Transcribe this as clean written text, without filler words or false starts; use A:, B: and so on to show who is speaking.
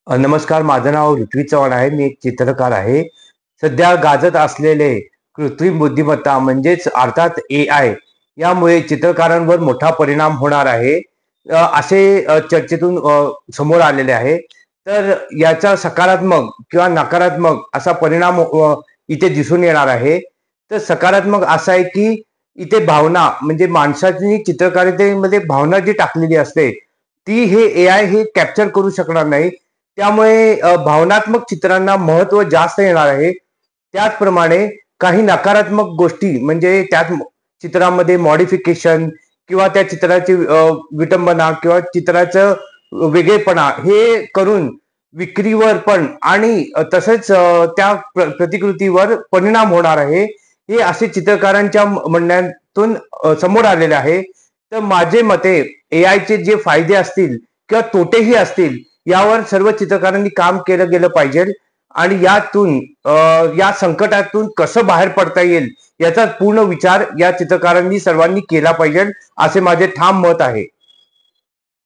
A: नमस्कार, माझं नाव ऋत्वी चव्हाण आहे. मी एक चित्रकार आहे. सध्या गाजत असलेले कृत्रिम बुद्धिमत्ता म्हणजेच अर्थात एआय यामुळे चित्रकारांवर मोठा परिणाम होणार आहे. असे चर्चेतून समोर आलेले आहे. तर याचा सकारात्मक किंवा नकारात्मक असा परिणाम इथे दिसून येणार आहे. तर सकारात्मक असा आहे की इथे भावना म्हणजे माणसाची चित्रकारितेमध्ये भावना जी टाकलेली असते, ती हे एआय हे कॅप्चर करू शकणार नाही. त्यामुळे भावनात्मक चित्रांना महत्त्व जास्त येणार आहे. त्याचप्रमाणे काही नकारात्मक गोष्टी म्हणजे त्यात चित्रामध्ये मॉडिफिकेशन किंवा त्या चित्राची विटंबना किंवा चित्राचं वेगळेपणा हे करून विक्रीवर पण आणि तसेच त्या प्रतिकृतीवर परिणाम होणार आहे. हे असे चित्रकारांच्या म्हणण्यातून समोर आलेले आहे. तर माझे मते एआयचे जे फायदे असतील किंवा तोटेही असतील यावर सर्व चित्रकारांनी काम केलं गेलं पाहिजे आणि यातून या संकटातून कसं बाहेर पडता येईल याचा पूर्ण विचार या चित्रकारांनी सर्वांनी केला पाहिजे असे माझे ठाम मत आहे.